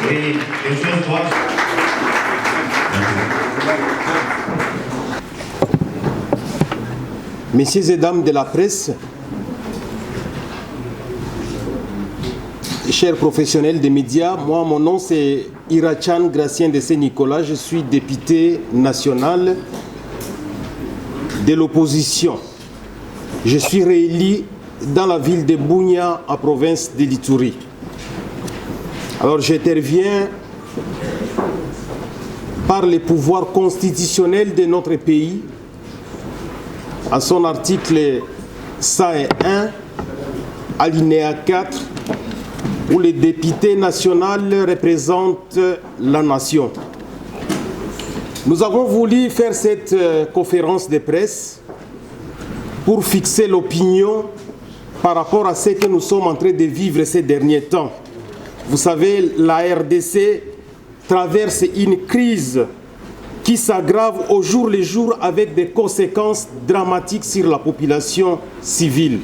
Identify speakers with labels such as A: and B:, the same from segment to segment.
A: Oui, les choses doivent...
B: Messieurs et dames de la presse, chers professionnels des médias, moi, mon nom c'est Irachan Gracien de Saint-Nicolas, je suis député national de l'opposition. Je suis réélu dans la ville de Bunia, en province de l'Ituri. Alors j'interviens par les pouvoirs constitutionnels de notre pays, à son article 101, alinéa 4, où le député national représente la nation. Nous avons voulu faire cette conférence de presse pour fixer l'opinion par rapport à ce que nous sommes en train de vivre ces derniers temps. Vous savez, la RDC traverse une crise qui s'aggrave au jour le jour avec des conséquences dramatiques sur la population civile.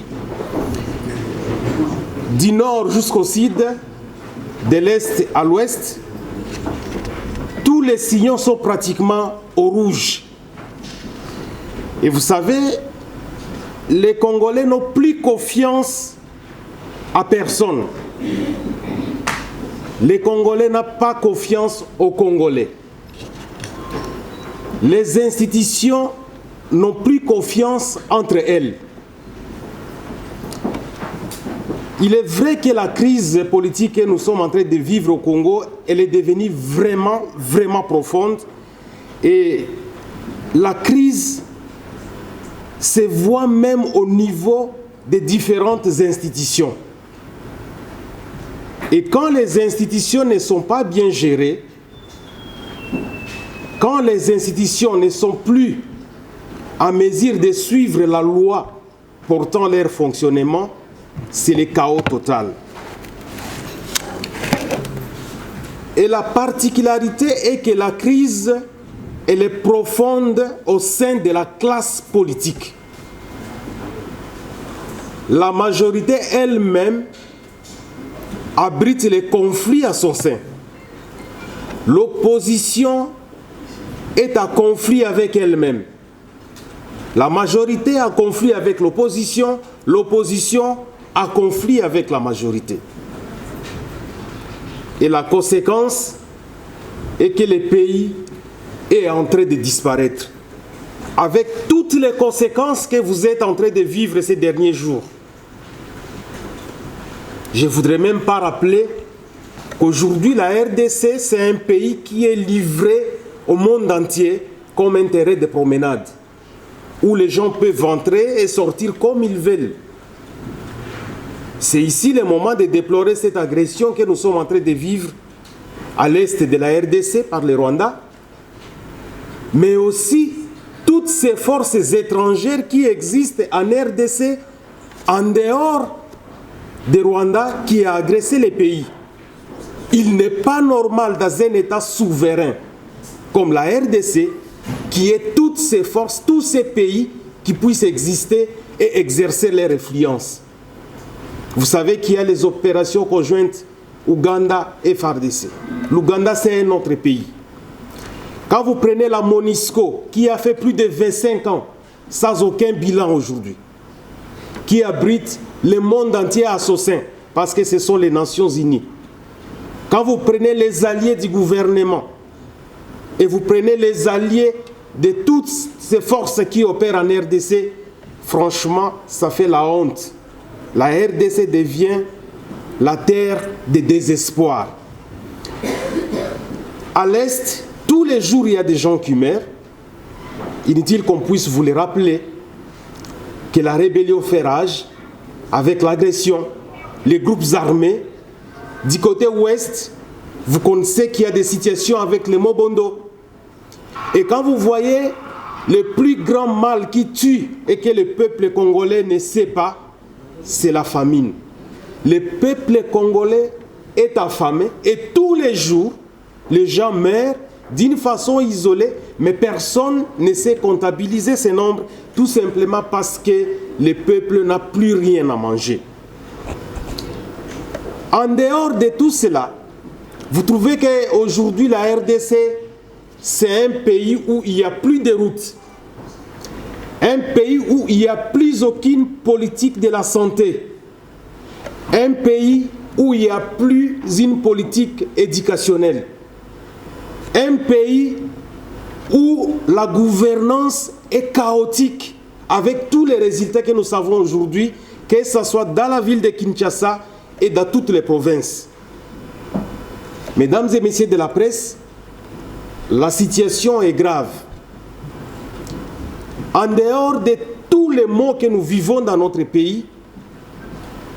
B: Du nord jusqu'au sud, de l'est à l'ouest, tous les signaux sont pratiquement au rouge. Et vous savez, les Congolais n'ont plus confiance à personne. Les Congolais n'ont pas confiance aux Congolais. Les institutions n'ont plus confiance entre elles. Il est vrai que la crise politique que nous sommes en train de vivre au Congo, elle est devenue vraiment, vraiment profonde. Et la crise se voit même au niveau des différentes institutions. Et quand les institutions ne sont pas bien gérées, quand les institutions ne sont plus en mesure de suivre la loi portant leur fonctionnement, c'est le chaos total. Et la particularité est que la crise, elle est profonde au sein de la classe politique. La majorité elle-même abrite les conflits à son sein. L'opposition est en conflit avec elle-même. La majorité a conflit avec l'opposition, l'opposition a conflit avec la majorité. Et la conséquence est que le pays est en train de disparaître. Avec toutes les conséquences que vous êtes en train de vivre ces derniers jours. Je ne voudrais même pas rappeler qu'aujourd'hui, la RDC, c'est un pays qui est livré au monde entier comme un terrain de promenade, où les gens peuvent entrer et sortir comme ils veulent. C'est ici le moment de déplorer cette agression que nous sommes en train de vivre à l'est de la RDC par le Rwanda, mais aussi toutes ces forces étrangères qui existent en RDC en dehors de Rwanda qui a agressé les pays. Il n'est pas normal dans un État souverain comme la RDC, qui est toutes ces forces, tous ces pays qui puissent exister et exercer leur influence. Vous savez qu'il y a les opérations conjointes Ouganda et FARDC. L'Ouganda, c'est un autre pays. Quand vous prenez la MONUSCO, qui a fait plus de 25 ans, sans aucun bilan aujourd'hui, qui abrite le monde entier à son sein, parce que ce sont les Nations Unies. Quand vous prenez les alliés du gouvernement, et vous prenez les alliés de toutes ces forces qui opèrent en RDC, franchement, ça fait la honte. La RDC devient la terre de désespoir. À l'Est, tous les jours, il y a des gens qui meurent. Inutile qu'on puisse vous les rappeler que la rébellion fait rage avec l'agression, les groupes armés. Du côté ouest, vous connaissez qu'il y a des situations avec les Mobondo. Et quand vous voyez le plus grand mal qui tue et que le peuple congolais ne sait pas, c'est la famine. Le peuple congolais est affamé et tous les jours, les gens meurent d'une façon isolée, mais personne ne sait comptabiliser ces nombres, tout simplement parce que le peuple n'a plus rien à manger. En dehors de tout cela, Vous trouvez qu'aujourd'hui, la RDC, c'est un pays où il n'y a plus de routes. Un pays où il n'y a plus aucune politique de la santé. Un pays où il n'y a plus une politique éducationnelle. Un pays où la gouvernance est chaotique, avec tous les résultats que nous savons aujourd'hui, que ce soit dans la ville de Kinshasa et dans toutes les provinces. Mesdames et messieurs de la presse, la situation est grave. En dehors de tous les maux que nous vivons dans notre pays,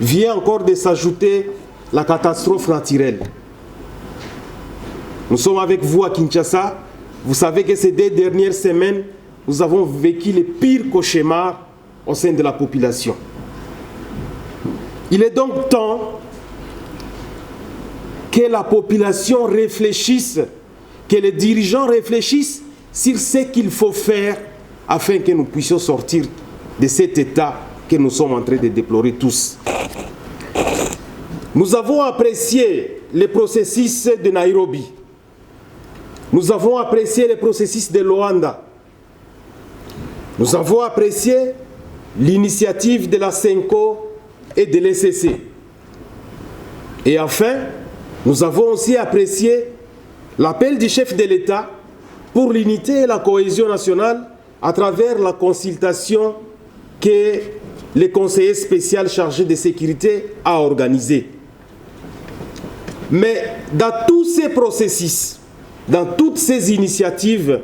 B: vient encore de s'ajouter la catastrophe naturelle. Nous sommes avec vous à Kinshasa. Vous savez que ces 2 dernières semaines, nous avons vécu les pires cauchemars au sein de la population. Il est donc temps que la population réfléchisse, que les dirigeants réfléchissent sur ce qu'il faut faire afin que nous puissions sortir de cet état que nous sommes en train de déplorer tous. Nous avons apprécié le processus de Nairobi. Nous avons apprécié le processus de Luanda. Nous avons apprécié l'initiative de la CENCO et de l'ECC. Et enfin, nous avons aussi apprécié l'appel du chef de l'État pour l'unité et la cohésion nationale à travers la consultation que le conseiller spécial chargé de sécurité a organisée. Mais dans tous ces processus, dans toutes ces initiatives,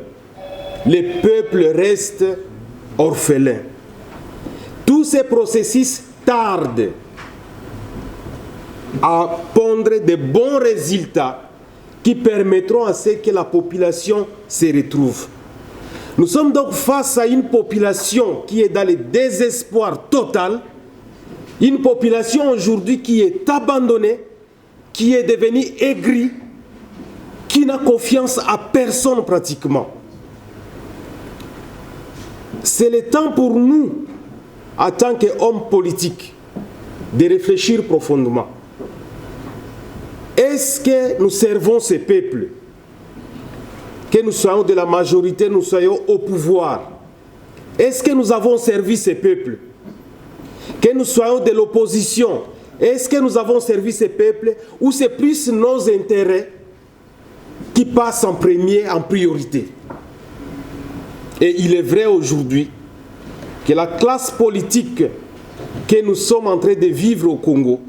B: le peuple reste orphelin. Tous ces processus tardent à pondre de bons résultats qui permettront à ce que la population se retrouve. Nous sommes donc face à une population qui est dans le désespoir total, une population aujourd'hui qui est abandonnée, qui est devenue aigrie, qui n'a confiance à personne pratiquement. C'est le temps pour nous, en tant qu'hommes politiques, de réfléchir profondément. Est-ce que nous servons ces peuples? Que nous soyons de la majorité, nous soyons au pouvoir. Est-ce que nous avons servi ces peuples? Que nous soyons de l'opposition, est-ce que nous avons servi ces peuples? Ou c'est plus nos intérêts qui passent en premier, en priorité? Et il est vrai aujourd'hui que la classe politique que nous sommes en train de vivre au Congo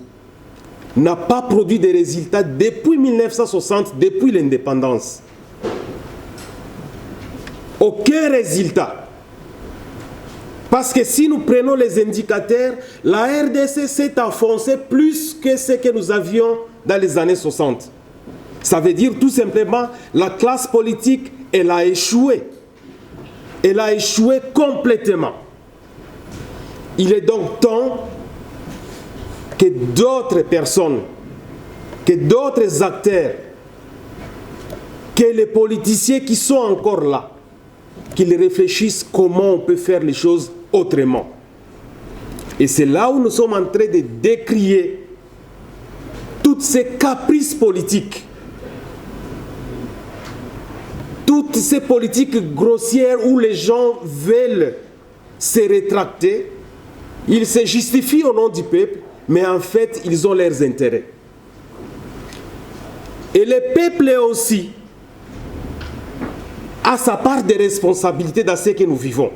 B: n'a pas produit de résultats depuis 1960, depuis l'indépendance. Aucun résultat. Parce que si nous prenons les indicateurs, la RDC s'est enfoncée plus que ce que nous avions dans les années 60. Ça veut dire tout simplement la classe politique, elle a échoué. Elle a échoué complètement. Il est donc temps que d'autres personnes, que d'autres acteurs, que les politiciens qui sont encore là, qu'ils réfléchissent comment on peut faire les choses autrement. Et c'est là où nous sommes en train de décrier toutes ces caprices politiques, toutes ces politiques grossières où les gens veulent se rétracter. Ils se justifient au nom du peuple, mais en fait, ils ont leurs intérêts. Et le peuple aussi a sa part de responsabilité dans ce que nous vivons.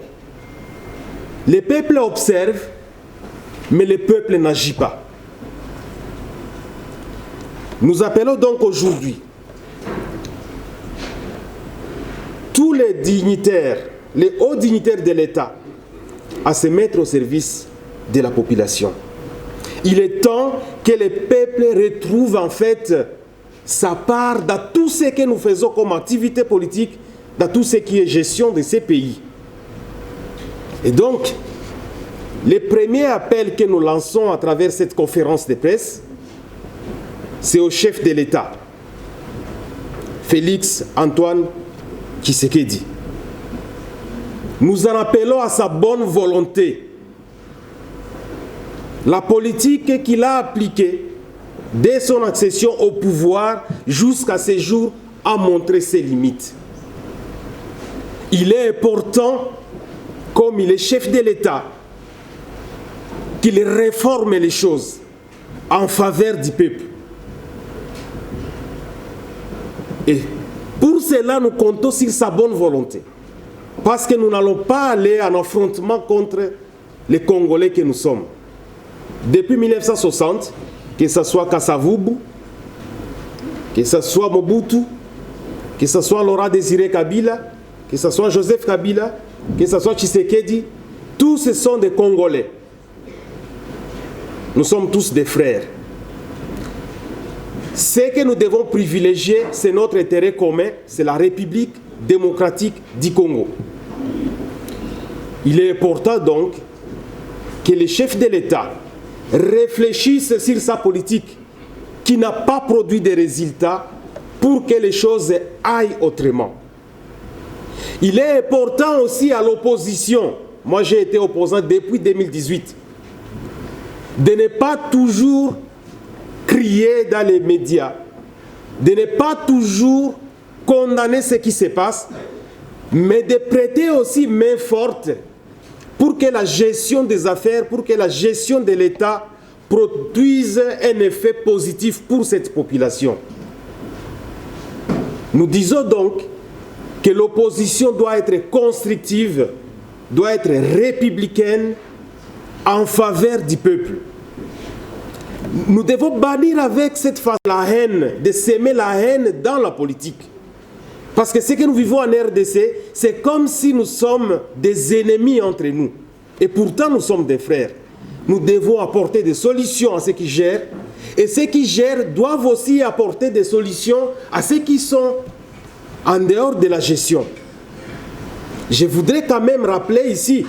B: Le peuple observe, mais le peuple n'agit pas. Nous appelons donc aujourd'hui tous les dignitaires, les hauts dignitaires de l'État, à se mettre au service de la population. Il est temps que le peuple retrouve en fait sa part dans tout ce que nous faisons comme activité politique, dans tout ce qui est gestion de ces pays. Et donc, le premier appel que nous lançons à travers cette conférence de presse, c'est au chef de l'État, Félix Antoine Tshisekedi. Nous en appelons à sa bonne volonté. La politique qu'il a appliquée dès son accession au pouvoir jusqu'à ce jour, a montré ses limites. Il est important, comme il est chef de l'État, qu'il réforme les choses en faveur du peuple. Et pour cela, nous comptons sur sa bonne volonté. Parce que nous n'allons pas aller en affrontement contre les Congolais que nous sommes. Depuis 1960, que ce soit Kasavubu, que ce soit Mobutu, que ce soit Laurent Désiré Kabila, que ce soit Joseph Kabila, que ce soit Tshisekedi, tous ce sont des Congolais. Nous sommes tous des frères. Ce que nous devons privilégier, c'est notre intérêt commun, c'est la République démocratique du Congo. Il est important donc que les chefs de l'État réfléchissent sur sa politique qui n'a pas produit de résultats pour que les choses aillent autrement. Il est important aussi à l'opposition, moi j'ai été opposant depuis 2018, de ne pas toujours crier dans les médias, de ne pas toujours condamner ce qui se passe, mais de prêter aussi main forte pour que la gestion des affaires, pour que la gestion de l'État produise un effet positif pour cette population. Nous disons donc que l'opposition doit être constructive, doit être républicaine en faveur du peuple. Nous devons bannir avec cette phase la haine, de s'aimer la haine dans la politique. Parce que ce que nous vivons en RDC, c'est comme si nous sommes des ennemis entre nous. Et pourtant, nous sommes des frères. Nous devons apporter des solutions à ceux qui gèrent. Et ceux qui gèrent doivent aussi apporter des solutions à ceux qui sont en dehors de la gestion. Je voudrais quand même rappeler ici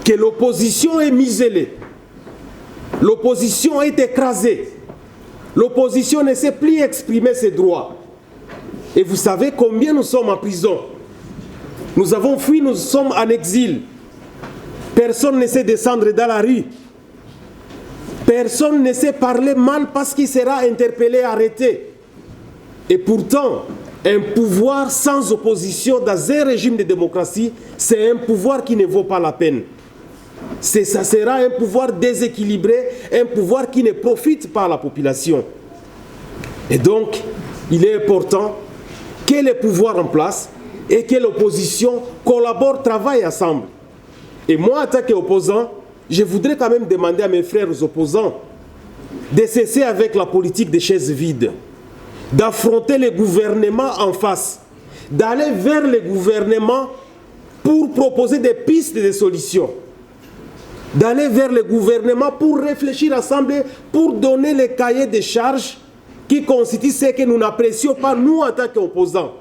B: que l'opposition est muselée. L'opposition est écrasée. L'opposition ne sait plus exprimer ses droits. Et vous savez combien nous sommes en prison. Nous avons fui, nous sommes en exil. Personne ne sait descendre dans la rue. Personne ne sait parler mal parce qu'il sera interpellé, arrêté. Et pourtant, un pouvoir sans opposition dans un régime de démocratie, c'est un pouvoir qui ne vaut pas la peine. Ça sera un pouvoir déséquilibré, un pouvoir qui ne profite pas à la population. Et donc, il est important que les pouvoirs en place et que l'opposition collaborent, travaillent ensemble. Et moi, en tant qu'opposant, je voudrais quand même demander à mes frères opposants de cesser avec la politique des chaises vides, d'affronter les gouvernements en face, d'aller vers les gouvernements pour proposer des pistes de solutions, d'aller vers le gouvernement pour réfléchir ensemble, pour donner les cahiers de charges qui constituent ce que nous n'apprécions pas, nous, en tant qu'opposants.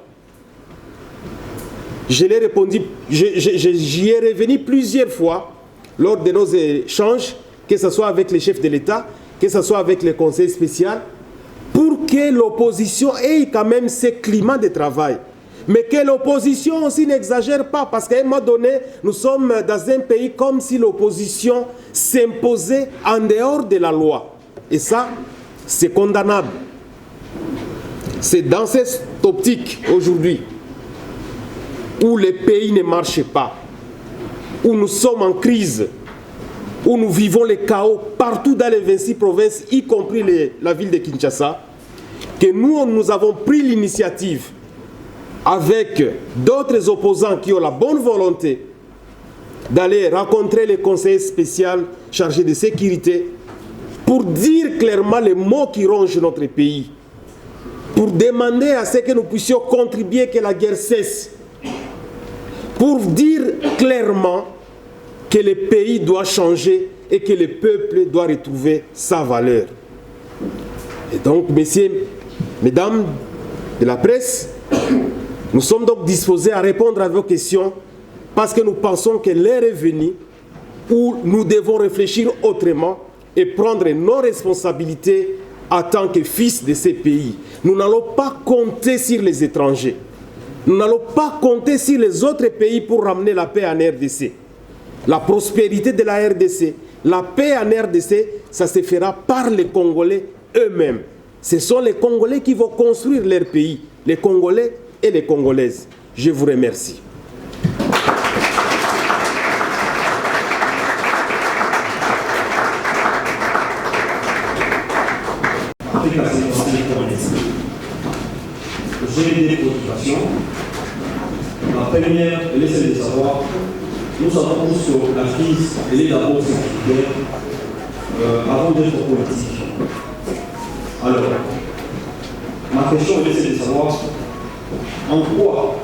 B: Je l'ai répondu, j'y ai revenu plusieurs fois lors de nos échanges, que ce soit avec les chefs de l'État, que ce soit avec le conseil spécial, pour que l'opposition ait quand même ce climat de travail. Mais que l'opposition aussi n'exagère pas, parce qu'à un moment donné, nous sommes dans un pays comme si l'opposition s'imposait en dehors de la loi. Et ça, c'est condamnable. C'est dans cette optique aujourd'hui où le pays ne marche pas, où nous sommes en crise, où nous vivons le chaos partout dans les 26 provinces, y compris la ville de Kinshasa, que nous avons pris l'initiative avec d'autres opposants qui ont la bonne volonté d'aller rencontrer les conseillers spéciaux chargés de sécurité pour dire clairement les mots qui rongent notre pays, pour demander à ce que nous puissions contribuer que la guerre cesse, pour dire clairement que le pays doit changer et que le peuple doit retrouver sa valeur. Et donc, messieurs, mesdames de la presse, nous sommes donc disposés à répondre à vos questions parce que nous pensons que l'heure est venue où nous devons réfléchir autrement et prendre nos responsabilités en tant que fils de ces pays. Nous n'allons pas compter sur les étrangers. Nous n'allons pas compter sur les autres pays pour ramener la paix en RDC. La prospérité de la RDC la paix en RDC, ça se fera par les Congolais eux-mêmes. Ce sont les Congolais qui vont construire leur pays, les Congolais et les Congolaises. Je vous remercie.
A: J'ai des préoccupations. La première, elle est celle de savoir, nous savons tous que la crise, elle est d'abord sécuritaire avant d'être politique. Alors, ma question est celle de savoir en quoi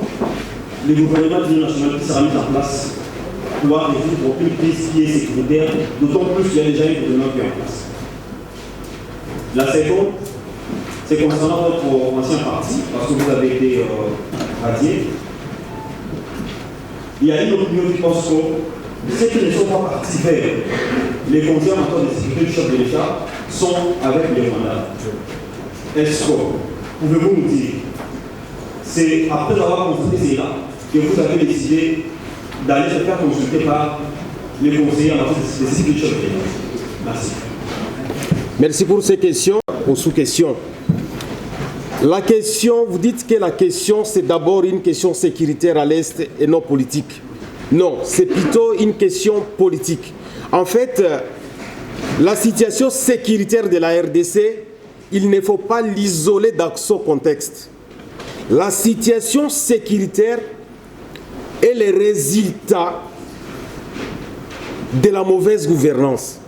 A: le gouvernement d'union nationale qui sera mis en place doit résoudre une crise qui est sécuritaire, d'autant plus qu'il y a déjà un gouvernement qui est en place. La seconde, c'est concernant votre ancien parti, parce que vous avez été radié. Il y a une opinion qui pense que ceux qui ne sont pas partis vers les conseils en matière de sécurité du chef de l'État sont avec les mandats. Est-ce que, pouvez-vous nous dire, c'est après avoir consulté cela que vous avez décidé d'aller se faire consulter par les conseillers en matière de sécurité du chef de l'État? Merci.
B: Merci pour ces questions, aux sous-questions. La question, vous dites que la question, c'est d'abord une question sécuritaire à l'Est et non politique. Non, c'est plutôt une question politique. En fait, la situation sécuritaire de la RDC, il ne faut pas l'isoler dans son contexte. La situation sécuritaire est le résultat de la mauvaise gouvernance.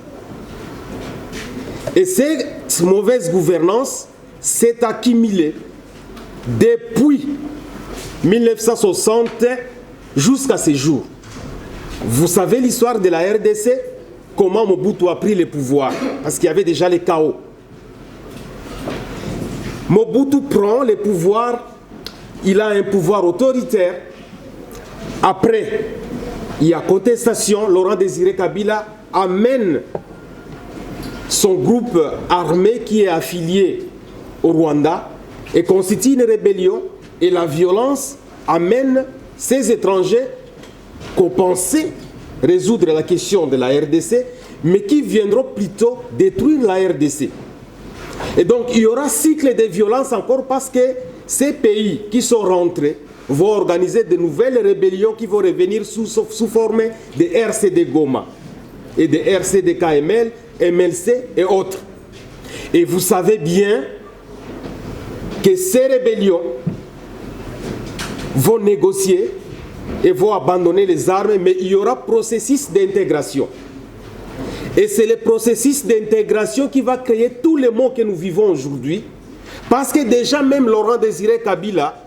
B: Et cette mauvaise gouvernance s'est accumulée depuis 1960 jusqu'à ce jour. Vous savez l'histoire de la RDC, comment Mobutu a pris le pouvoir, parce qu'il y avait déjà les chaos. Mobutu prend le pouvoir, il a un pouvoir autoritaire. Après, il y a contestation, Laurent Désiré Kabila amène son groupe armé qui est affilié au Rwanda et constitue une rébellion, et la violence amène ces étrangers qu'on pensait résoudre la question de la RDC, mais qui viendront plutôt détruire la RDC. Et donc il y aura cycle de violence encore parce que ces pays qui sont rentrés vont organiser de nouvelles rébellions qui vont revenir sous forme de RCD Goma et de RCD KML, MLC et autres. Et vous savez bien que ces rébellions vont négocier et vont abandonner les armes, mais il y aura processus d'intégration. Et c'est le processus d'intégration qui va créer tous les maux que nous vivons aujourd'hui, parce que déjà même Laurent Désiré Kabila,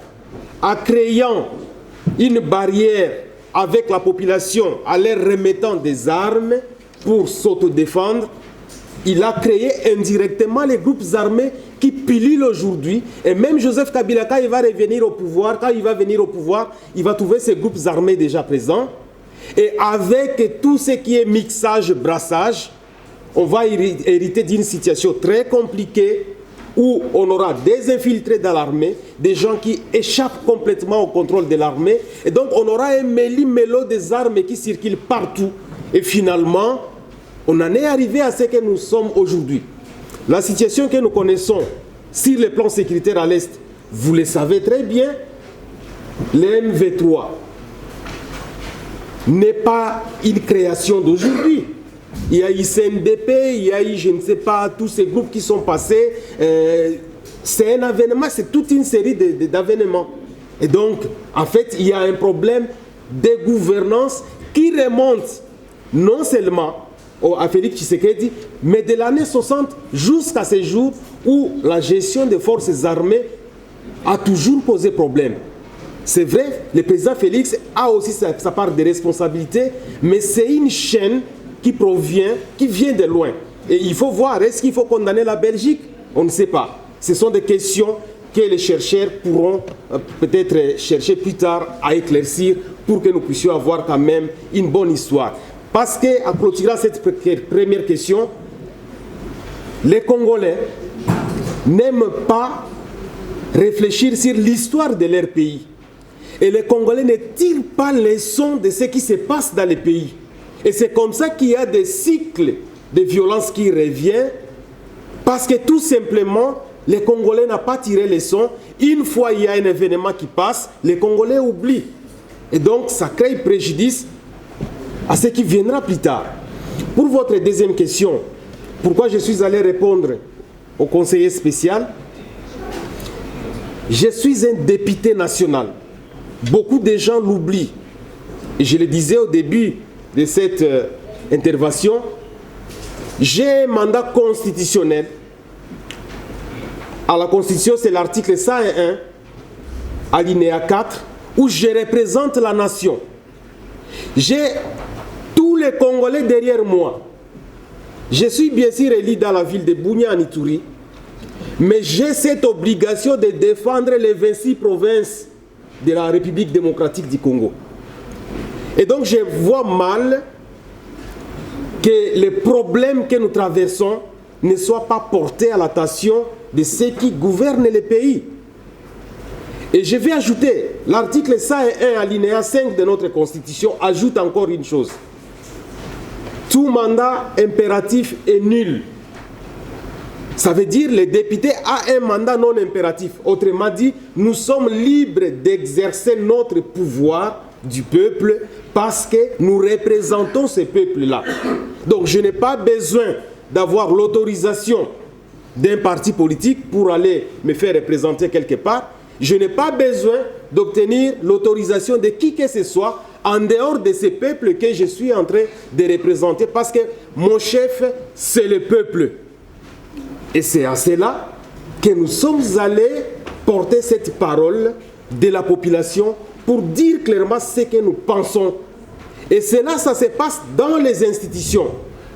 B: en créant une barrière avec la population, en leur remettant des armes pour s'autodéfendre, il a créé indirectement les groupes armés qui pilulent aujourd'hui. Et même Joseph Kabila, quand il va revenir au pouvoir, il va trouver ces groupes armés déjà présents. Et avec tout ce qui est mixage, brassage, on va hériter d'une situation très compliquée où on aura des infiltrés dans l'armée, des gens qui échappent complètement au contrôle de l'armée. Et donc on aura un méli-mélo des armes qui circulent partout. Et finalement, on en est arrivé à ce que nous sommes aujourd'hui. La situation que nous connaissons sur le plan sécuritaire à l'Est, vous le savez très bien, le MV3 n'est pas une création d'aujourd'hui. Il y a eu CNDP, il y a eu, je ne sais pas, tous ces groupes qui sont passés. C'est un avènement, c'est toute une série d'avènements. Et donc, en fait, il y a un problème de gouvernance qui remonte non seulement à Félix Tshisekedi, mais de l'année 60 jusqu'à ce jour où la gestion des forces armées a toujours posé problème. C'est vrai, le président Félix a aussi sa part de responsabilité, mais c'est une chaîne qui vient de loin. Et il faut voir, est-ce qu'il faut condamner la Belgique? On ne sait pas. Ce sont des questions que les chercheurs pourront peut-être chercher plus tard à éclaircir pour que nous puissions avoir quand même une bonne histoire. Parce qu'en clôturant cette première question, les Congolais n'aiment pas réfléchir sur l'histoire de leur pays. Et les Congolais ne tirent pas les leçons de ce qui se passe dans les pays. Et c'est comme ça qu'il y a des cycles de violence qui reviennent, parce que tout simplement, les Congolais n'ont pas tiré les leçons. Une fois il y a un événement qui passe, les Congolais oublient. Et donc, ça crée préjudice à ce qui viendra plus tard. Pour votre deuxième question, pourquoi je suis allé répondre au conseiller spécial? Je suis un député national. Beaucoup de gens l'oublient. Et je le disais au début de cette intervention, j'ai un mandat constitutionnel. À la Constitution, c'est l'article 101, alinéa 4, où je représente la nation. J'ai tous les Congolais derrière moi. Je suis bien sûr élu dans la ville de Bunia en Ituri, mais j'ai cette obligation de défendre les 26 provinces de la République démocratique du Congo. Et donc je vois mal que les problèmes que nous traversons ne soient pas portés à l'attention de ceux qui gouvernent le pays. Et je vais ajouter, l'article 101 alinéa 5 de notre Constitution ajoute encore une chose. Tout mandat impératif est nul. Ça veut dire que le député a un mandat non impératif. Autrement dit, nous sommes libres d'exercer notre pouvoir du peuple parce que nous représentons ce peuple-là. Donc je n'ai pas besoin d'avoir l'autorisation d'un parti politique pour aller me faire représenter quelque part. Je n'ai pas besoin d'obtenir l'autorisation de qui que ce soit en dehors de ce peuple que je suis en train de représenter, parce que mon chef, c'est le peuple. Et c'est à cela que nous sommes allés porter cette parole de la population pour dire clairement ce que nous pensons. Et cela, ça se passe dans les institutions.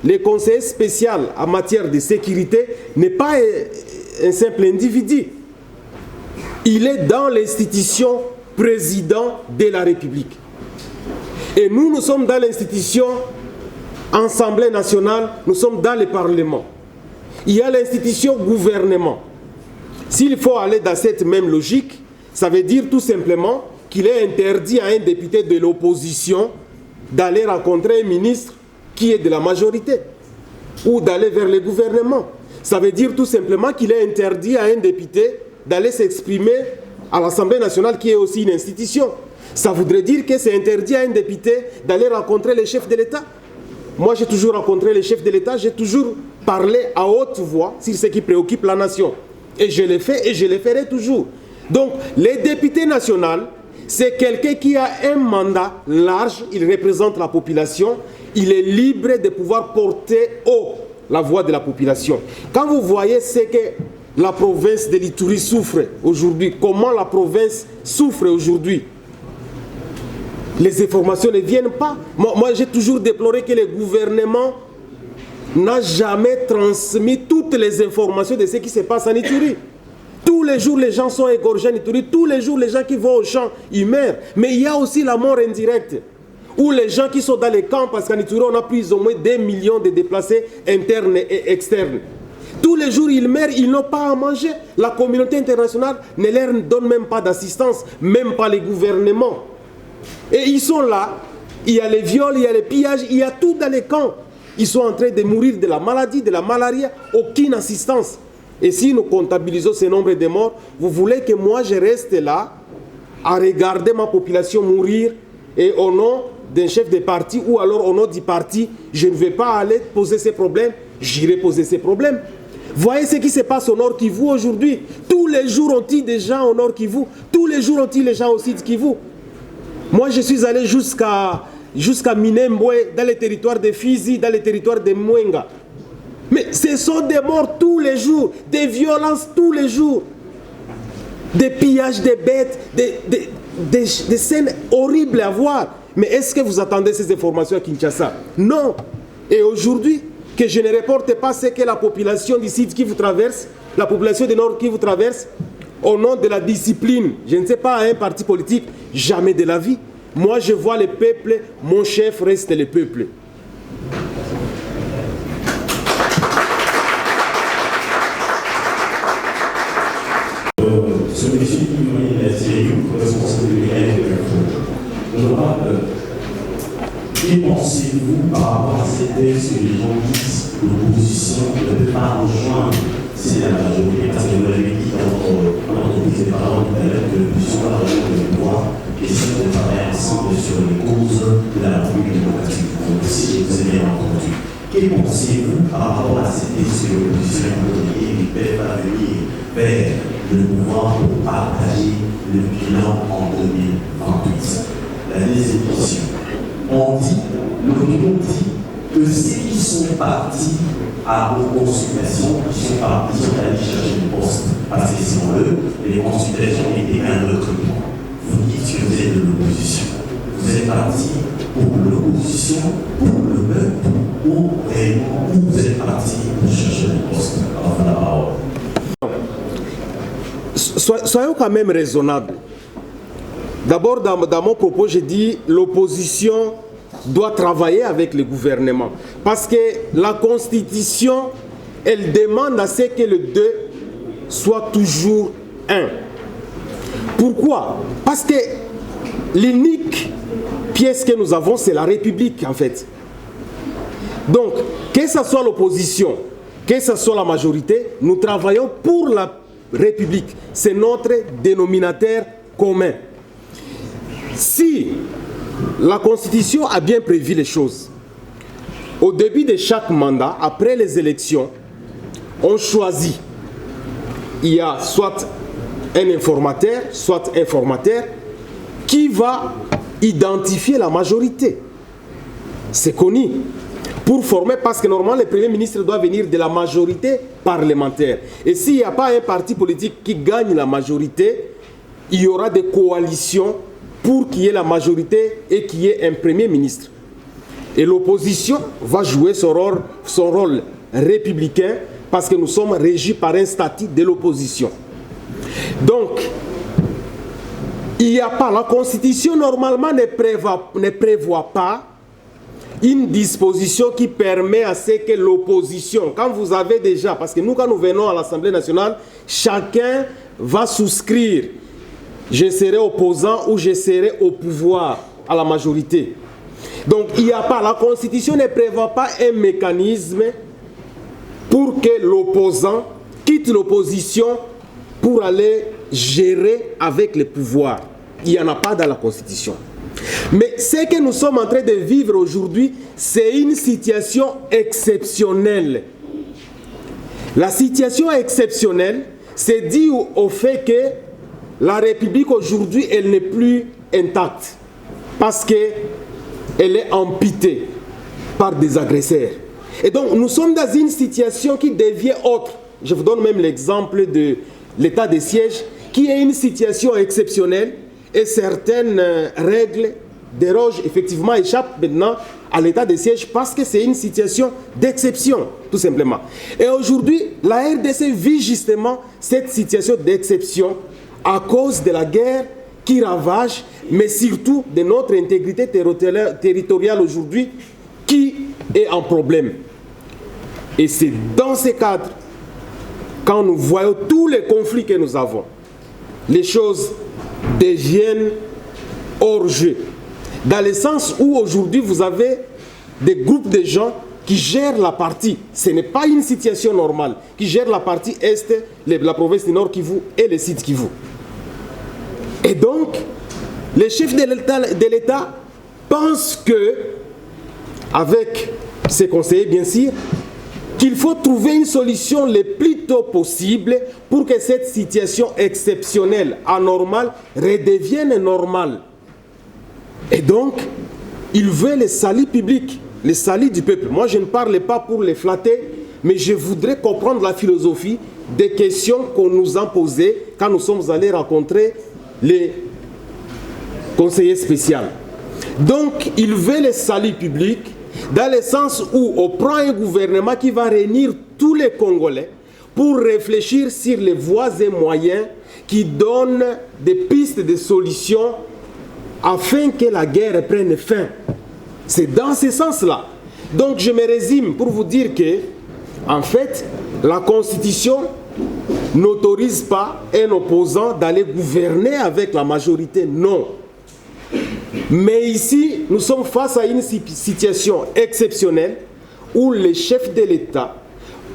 B: Le conseiller spécial en matière de sécurité n'est pas un simple individu. Il est dans l'institution président de la République. Et nous, nous sommes dans l'institution Assemblée nationale, nous sommes dans le Parlement. Il y a l'institution gouvernement. S'il faut aller dans cette même logique, ça veut dire tout simplement qu'il est interdit à un député de l'opposition d'aller rencontrer un ministre qui est de la majorité ou d'aller vers le gouvernement. Ça veut dire tout simplement qu'il est interdit à un député d'aller s'exprimer à l'Assemblée nationale qui est aussi une institution. Ça voudrait dire que c'est interdit à un député d'aller rencontrer les chefs de l'État. Moi, j'ai toujours rencontré les chefs de l'État, j'ai toujours parlé à haute voix sur ce qui préoccupe la nation. Et je l'ai fait et je le ferai toujours. Donc, le député national, c'est quelqu'un qui a un mandat large, il représente la population, il est libre de pouvoir porter haut la voix de la population. Quand vous voyez ce que la province de l'Ituri souffre aujourd'hui, comment la province souffre aujourd'hui, les informations ne viennent pas. Moi j'ai toujours déploré que le gouvernement n'a jamais transmis toutes les informations de ce qui se passe en Ituri. Tous les jours, les gens sont égorgés en Ituri. Tous les jours, les gens qui vont au champ, ils meurent. Mais il y a aussi la mort indirecte. Ou les gens qui sont dans les camps, parce qu'en Ituri, on a plus ou moins 2 millions de déplacés internes et externes. Tous les jours, ils meurent, ils n'ont pas à manger. La communauté internationale ne leur donne même pas d'assistance, même pas les gouvernements. Et ils sont là, il y a les viols, il y a les pillages, il y a tout dans les camps. Ils sont en train de mourir de la maladie, de la malaria, aucune assistance. Et si nous comptabilisons ce nombre de morts, vous voulez que moi je reste là à regarder ma population mourir et au nom d'un chef de parti ou alors au nom du parti, je ne vais pas aller poser ces problèmes, j'irai poser ces problèmes. Voyez ce qui se passe au Nord Kivu aujourd'hui. Tous les jours on tue des gens au Nord Kivu, tous les jours on tue les gens au Sud Kivu. Moi je suis allé jusqu'à Minembwe, dans les territoires de Fizi, dans les territoires de Mwenga. Mais ce sont des morts tous les jours, des violences tous les jours, des pillages de bêtes, des scènes horribles à voir. Mais est-ce que vous attendez ces informations à Kinshasa? Non. Et aujourd'hui, que je ne reporte pas ce que la population du Sud qui vous traverse, la population du Nord qui vous traverse, au nom de la discipline, je ne sais pas, un parti politique, jamais de la vie. Moi, je vois le peuple, mon chef reste le peuple.
C: Ce défi, c'est une responsabilité. Que pensez-vous par l'opposition ne peut pas rejoindre c'est la majorité, parce que vous l'avez dit dans votre prise de parole tout à l'heure que l'opposition va rejoindre le pouvoir, question de travailler ensemble sur les causes de la République démocratique. Donc, si vous avez bien entendu, que pensez-vous par rapport à cette idée que l'opposition va venir vers le pouvoir pour partager le bilan en 2028? La deuxième question. L'opinion dit que ceux qui sont partis à vos consultations, qui sont allés chercher le poste, parce que selon eux, les consultations étaient un recrutement. Vous dites que vous êtes de l'opposition. Vous êtes parti pour l'opposition, pour le peuple, ou réellement, vous êtes parti pour chercher le poste. Enfin, la parole.
B: Soyons quand même raisonnables. D'abord, dans mon propos, j'ai dit l'opposition doit travailler avec le gouvernement. Parce que la Constitution, elle demande à ce que les deux soient toujours un. Pourquoi? Parce que l'unique pièce que nous avons, c'est la République, en fait. Donc, que ce soit l'opposition, que ce soit la majorité, nous travaillons pour la République. C'est notre dénominateur commun. Si la Constitution a bien prévu les choses, au début de chaque mandat, après les élections, on choisit. Il y a soit un informateur qui va identifier la majorité. C'est connu. Pour former, parce que normalement, le Premier ministre doit venir de la majorité parlementaire. Et s'il n'y a pas un parti politique qui gagne la majorité, il y aura des coalitions pour qu'il y ait la majorité et qu'il y ait un Premier ministre. Et l'opposition va jouer son rôle républicain parce que nous sommes régis par un statut de l'opposition. Donc, il n'y a pas, la Constitution normalement ne prévoit pas une disposition qui permet à ce que l'opposition, quand vous avez déjà, parce que nous quand nous venons à l'Assemblée nationale, chacun va souscrire, je serai opposant ou je serai au pouvoir, à la majorité. Donc il n'y a pas, la Constitution ne prévoit pas un mécanisme pour que l'opposant quitte l'opposition pour aller gérer avec le pouvoir. Il n'y en a pas dans la Constitution. Mais ce que nous sommes en train de vivre aujourd'hui, c'est une situation exceptionnelle. La situation exceptionnelle, c'est dû au fait que la République aujourd'hui, elle n'est plus intacte. Parce qu'elle est amputée par des agresseurs. Et donc, nous sommes dans une situation qui devient autre. Je vous donne même l'exemple de l'état de siège, qui est une situation exceptionnelle et certaines règles dérogent, effectivement, échappent maintenant à l'état de siège parce que c'est une situation d'exception, tout simplement. Et aujourd'hui, la RDC vit justement cette situation d'exception à cause de la guerre qui ravage, mais surtout de notre intégrité territoriale aujourd'hui qui est en problème. Et c'est dans ce cadre, quand nous voyons tous les conflits que nous avons, les choses deviennent hors jeu. Dans le sens où aujourd'hui vous avez des groupes de gens qui gèrent la partie, ce n'est pas une situation normale, qui gèrent la partie est, la province du Nord Kivu et le Sud Kivu. Et donc, les chefs de l'État pensent que, avec ses conseillers bien sûr, qu'il faut trouver une solution le plus tôt possible pour que cette situation exceptionnelle, anormale, redevienne normale. Et donc, il veut le salut public, le salut du peuple. Moi, je ne parle pas pour les flatter, mais je voudrais comprendre la philosophie des questions qu'on nous a posées quand nous sommes allés rencontrer les conseillers spéciaux. Donc, il veut le salut public dans le sens où on prend un gouvernement qui va réunir tous les Congolais pour réfléchir sur les voies et moyens qui donnent des pistes de solutions afin que la guerre prenne fin. C'est dans ce sens-là. Donc je me résume pour vous dire que, en fait, la Constitution n'autorise pas un opposant d'aller gouverner avec la majorité, non. Mais ici, nous sommes face à une situation exceptionnelle où le chef de l'État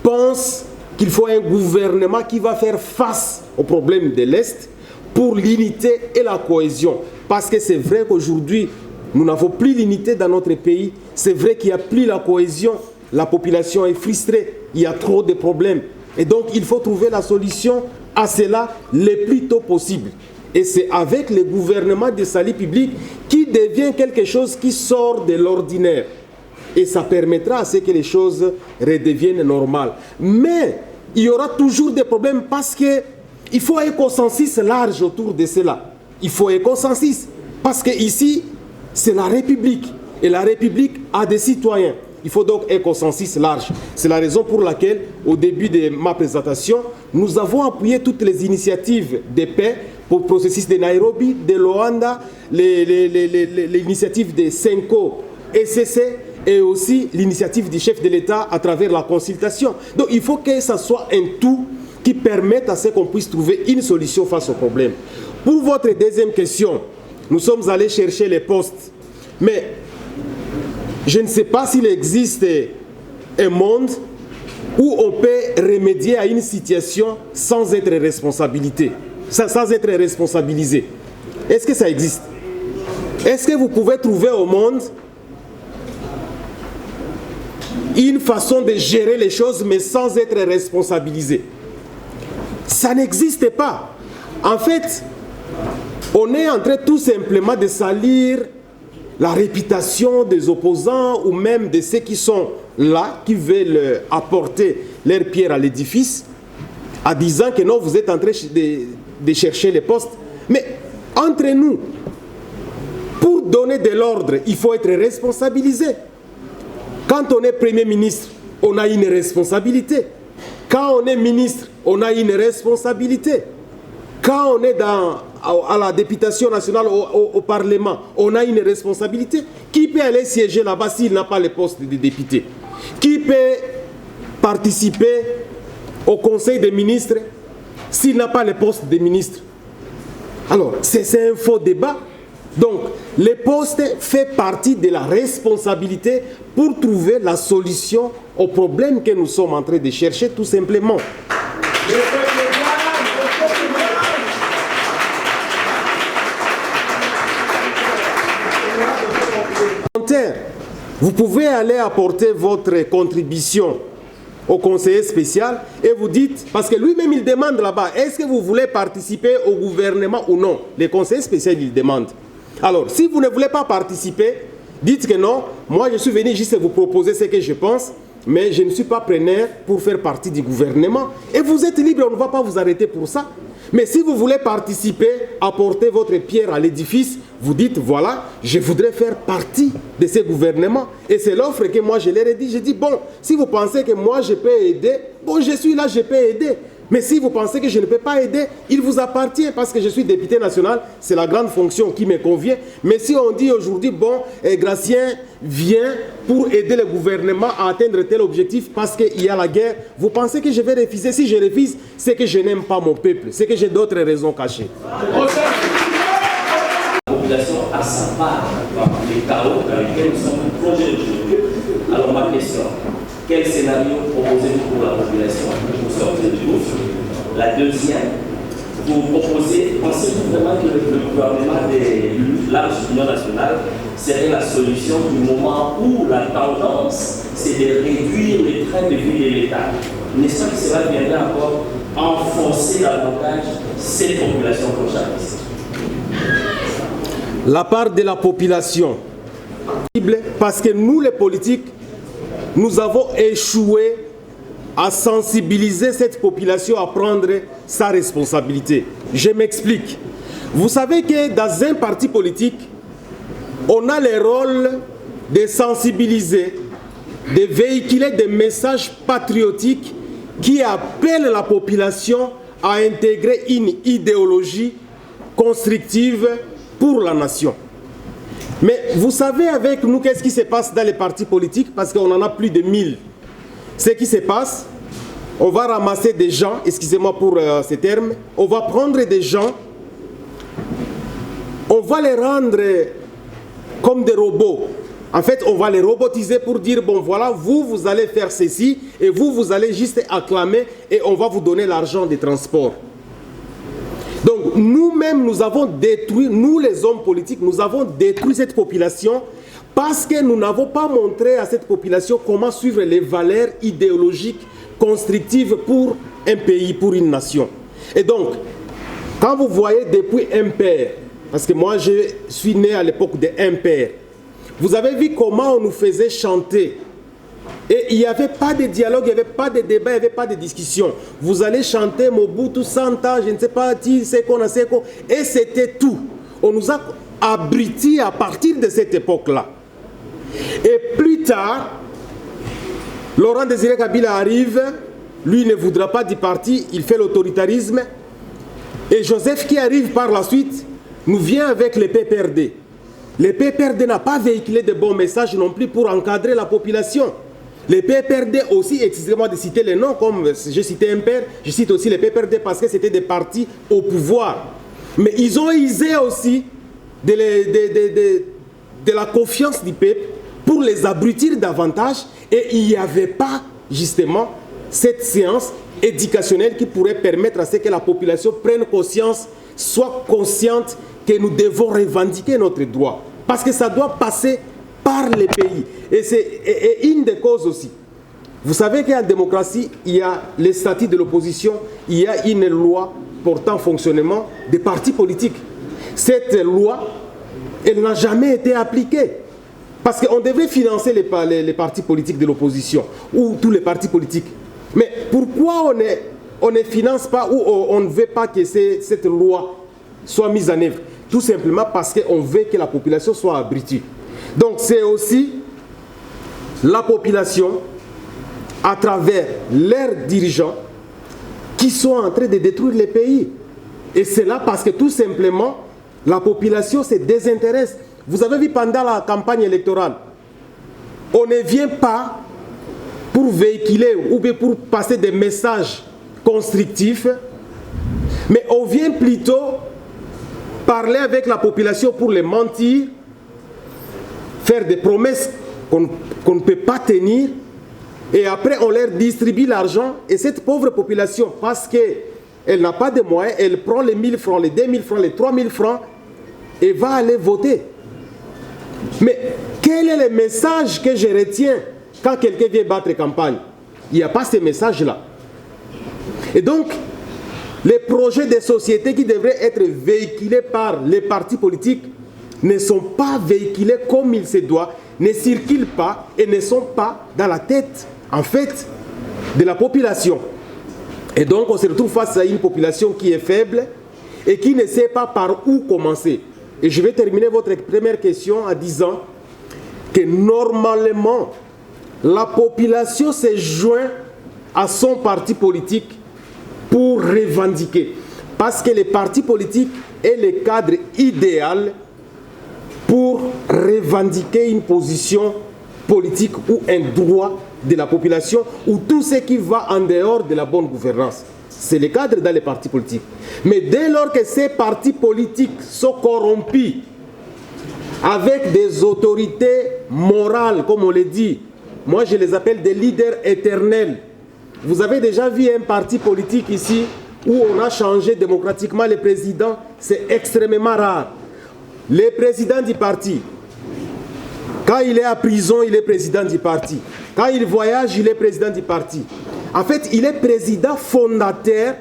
B: pense qu'il faut un gouvernement qui va faire face aux problèmes de l'Est pour l'unité et la cohésion. Parce que c'est vrai qu'aujourd'hui, nous n'avons plus l'unité dans notre pays. C'est vrai qu'il n'y a plus la cohésion. La population est frustrée. Il y a trop de problèmes. Et donc, il faut trouver la solution à cela le plus tôt possible. Et c'est avec le gouvernement de salut public qui devient quelque chose qui sort de l'ordinaire. Et ça permettra à ce que les choses redeviennent normales. Mais il y aura toujours des problèmes parce qu'il faut un consensus large autour de cela. Il faut un consensus. Parce qu'ici, c'est la République. Et la République a des citoyens. Il faut donc un consensus large. C'est la raison pour laquelle, au début de ma présentation, nous avons appuyé toutes les initiatives de paix pour le processus de Nairobi, de Luanda, l'initiative de Senko, ECC, et aussi l'initiative du chef de l'État à travers la consultation. Donc il faut que ça soit un tout qui permette à ce qu'on puisse trouver une solution face au problème. Pour votre deuxième question, nous sommes allés chercher les postes. Mais je ne sais pas s'il existe un monde où on peut remédier à une situation sans être responsabilisé. Est-ce que ça existe? Est-ce que vous pouvez trouver au monde une façon de gérer les choses mais sans être responsabilisé? Ça n'existe pas. En fait, on est en train tout simplement de salir la réputation des opposants ou même de ceux qui sont là, qui veulent apporter leur pierre à l'édifice, en disant que non, vous êtes en train de chercher les postes. Mais entre nous, pour donner de l'ordre, il faut être responsabilisé. Quand on est Premier ministre, on a une responsabilité. Quand on est ministre, on a une responsabilité. Quand on est à la députation nationale, au Parlement, on a une responsabilité. Qui peut aller siéger là-bas s'il n'a pas le poste de député? Qui peut participer au Conseil des ministres s'il n'a pas le poste de ministre? Alors, c'est un faux débat. Donc, le poste fait partie de la responsabilité pour trouver la solution au problème que nous sommes en train de chercher, tout simplement. Vous pouvez aller apporter votre contribution au conseiller spécial et vous dites, parce que lui-même il demande là-bas, est-ce que vous voulez participer au gouvernement ou non? Le conseiller spécial il demande. Alors, si vous ne voulez pas participer, dites que non, moi je suis venu juste vous proposer ce que je pense, mais je ne suis pas preneur pour faire partie du gouvernement. Et vous êtes libre, on ne va pas vous arrêter pour ça. Mais si vous voulez participer, apporter votre pierre à l'édifice, vous dites, voilà, je voudrais faire partie de ce gouvernement. Et c'est l'offre que moi je leur ai dit. Je dis, bon, si vous pensez que moi je peux aider, bon, je suis là, je peux aider. Mais si vous pensez que je ne peux pas aider, il vous appartient parce que je suis député national, c'est la grande fonction qui me convient. Mais si on dit aujourd'hui, bon, Gracien vient pour aider le gouvernement à atteindre tel objectif parce qu'il y a la guerre, vous pensez que je vais refuser? Si je refuse, c'est que je n'aime pas mon peuple, c'est que j'ai d'autres raisons cachées.
C: La population a sa part dans les chaos dans lesquels nous sommes plongés aujourd'hui. Alors ma question, quel scénario proposez-vous pour la population pour sortir du gouffre? La deuxième, vous proposez, pensez-vous vraiment que le gouvernement de large union nationale serait la solution du moment où la tendance c'est de réduire les trains de vie de l'État? N'est-ce pas que cela viendrait encore enfoncer davantage cette population prochaine?
B: La part de la population, parce que nous les politiques, nous avons échoué à sensibiliser cette population à prendre sa responsabilité. Je m'explique. Vous savez que dans un parti politique, on a le rôle de sensibiliser, de véhiculer des messages patriotiques qui appellent la population à intégrer une idéologie constructive pour la nation. Mais vous savez avec nous qu'est-ce qui se passe dans les partis politiques, parce qu'on en a plus de 1000. Ce qui se passe, on va ramasser des gens, excusez-moi pour ces termes, on va prendre des gens, on va les rendre comme des robots. En fait, on va les robotiser pour dire, bon voilà, vous allez faire ceci, et vous allez juste acclamer, et on va vous donner l'argent des transports. Donc, nous-mêmes, nous avons détruit, nous les hommes politiques, nous avons détruit cette population parce que nous n'avons pas montré à cette population comment suivre les valeurs idéologiques constructives pour un pays, pour une nation. Et donc, quand vous voyez depuis Impair, parce que moi je suis né à l'époque de Impair, vous avez vu comment on nous faisait chanter. Et il n'y avait pas de dialogue, il n'y avait pas de débat, il n'y avait pas de discussion. Vous allez chanter Mobutu, Santa, je ne sais pas, Seko, Naseko, et c'était tout. On nous a abrutis à partir de cette époque-là. Et plus tard, Laurent Désiré Kabila arrive, lui ne voudra pas du parti, il fait l'autoritarisme. Et Joseph qui arrive par la suite, nous vient avec les PPRD. Les PPRD n'a pas véhiculé de bons messages non plus pour encadrer la population. Les PPRD aussi, excusez-moi de citer les noms, comme je citais Impair, je cite aussi les PPRD parce que c'était des partis au pouvoir. Mais ils ont usé aussi de la confiance du peuple pour les abrutir davantage, et il n'y avait pas justement cette séance éducationnelle qui pourrait permettre à ce que la population prenne conscience, soit consciente que nous devons revendiquer notre droit. Parce que ça doit passer par les pays. Et c'est une des causes aussi. Vous savez qu'en démocratie, il y a les statuts de l'opposition, il y a une loi portant fonctionnement des partis politiques. Cette loi, elle n'a jamais été appliquée. Parce qu'on devait financer les partis politiques de l'opposition, ou tous les partis politiques. Mais pourquoi on ne finance pas, ou on ne veut pas que cette loi soit mise en œuvre? Tout simplement parce qu'on veut que la population soit abrutie. Donc c'est aussi la population, à travers leurs dirigeants, qui sont en train de détruire les pays. Et c'est là parce que tout simplement, la population se désintéresse. Vous avez vu pendant la campagne électorale, on ne vient pas pour véhiculer ou bien pour passer des messages constructifs, mais on vient plutôt parler avec la population pour les mentir, faire des promesses qu'on ne peut pas tenir, et après on leur distribue l'argent, et cette pauvre population, parce qu'elle n'a pas de moyens, elle prend les 1000 francs, les 2000 francs, les 3000 francs, et va aller voter. Mais quel est le message que je retiens quand quelqu'un vient battre campagne? Il n'y a pas ce message-là. Et donc, les projets de société qui devraient être véhiculés par les partis politiques ne sont pas véhiculés comme il se doit, ne circulent pas et ne sont pas dans la tête, en fait, de la population. Et donc, on se retrouve face à une population qui est faible et qui ne sait pas par où commencer. Et je vais terminer votre première question en disant que normalement, la population se joint à son parti politique pour revendiquer. Parce que les partis politiques est le cadre idéal pour revendiquer une position politique ou un droit de la population, ou tout ce qui va en dehors de la bonne gouvernance. C'est le cadre dans les partis politiques. Mais dès lors que ces partis politiques sont corrompus avec des autorités morales, comme on le dit, moi je les appelle des leaders éternels. Vous avez déjà vu un parti politique ici où on a changé démocratiquement le président? C'est extrêmement rare. Le président du parti, quand il est à prison, il est président du parti. Quand il voyage, il est président du parti. En fait, il est président fondateur,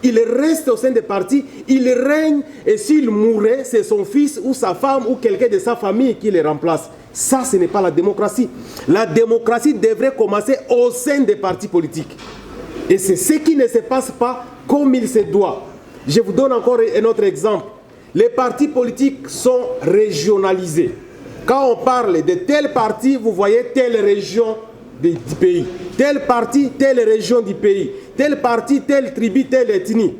B: il reste au sein du parti, il règne, et s'il mourait, c'est son fils ou sa femme ou quelqu'un de sa famille qui le remplace. Ça, ce n'est pas la démocratie. La démocratie devrait commencer au sein des partis politiques. Et c'est ce qui ne se passe pas comme il se doit. Je vous donne encore un autre exemple. Les partis politiques sont régionalisés. Quand on parle de tel parti, vous voyez telle région du pays. Tel parti, telle région du pays. Tel parti, telle tribu, telle ethnie.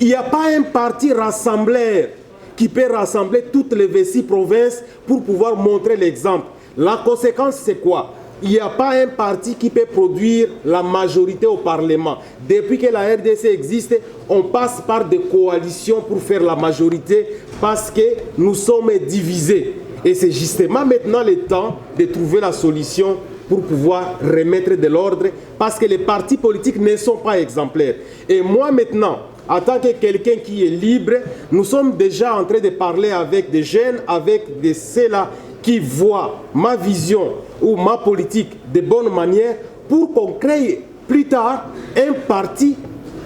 B: Il n'y a pas un parti rassembleur qui peut rassembler toutes les 26 provinces pour pouvoir montrer l'exemple. La conséquence, c'est quoi? Il n'y a pas un parti qui peut produire la majorité au Parlement. Depuis que la RDC existe, on passe par des coalitions pour faire la majorité parce que nous sommes divisés. Et c'est justement maintenant le temps de trouver la solution pour pouvoir remettre de l'ordre, parce que les partis politiques ne sont pas exemplaires. Et moi maintenant, en tant que quelqu'un qui est libre, nous sommes déjà en train de parler avec des jeunes, avec ceux-là qui voient ma vision ou ma politique de bonne manière, pour qu'on crée plus tard un parti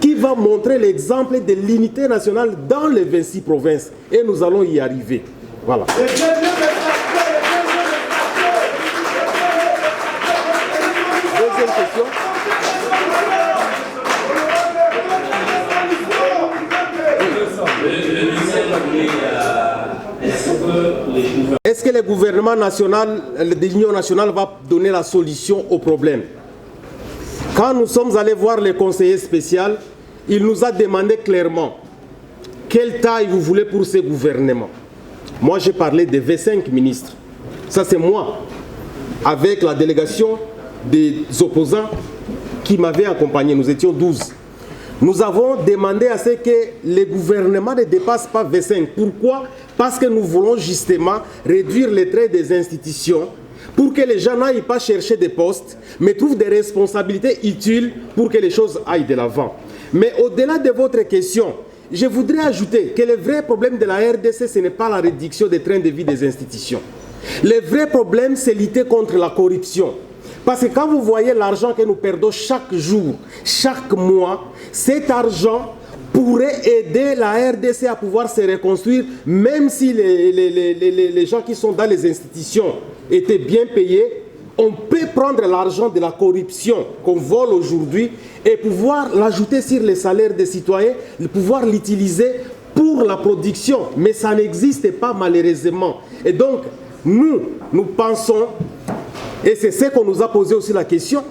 B: qui va montrer l'exemple de l'unité nationale dans les 26 provinces. Et nous allons y arriver. Voilà. Deuxième question. Est-ce que le gouvernement national, l'Union nationale va donner la solution au problème? Quand nous sommes allés voir le conseiller spécial, il nous a demandé clairement quelle taille vous voulez pour ce gouvernement. Moi, j'ai parlé de 25 ministres. Ça, c'est moi, avec la délégation des opposants qui m'avaient accompagné. Nous étions 12. Nous avons demandé à ce que le gouvernement ne dépasse pas 25. Pourquoi? Parce que nous voulons justement réduire les traits des institutions pour que les gens n'aillent pas chercher des postes, mais trouvent des responsabilités utiles pour que les choses aillent de l'avant. Mais au-delà de votre question, je voudrais ajouter que le vrai problème de la RDC, ce n'est pas la réduction des trains de vie des institutions. Le vrai problème, c'est lutter contre la corruption. Parce que quand vous voyez l'argent que nous perdons chaque jour, chaque mois, cet argent pourrait aider la RDC à pouvoir se reconstruire, même si les gens qui sont dans les institutions étaient bien payés. On peut prendre l'argent de la corruption qu'on vole aujourd'hui et pouvoir l'ajouter sur les salaires des citoyens, pouvoir l'utiliser pour la production. Mais ça n'existe pas malheureusement. Et donc, nous pensons, et c'est ce qu'on nous a posé aussi la question,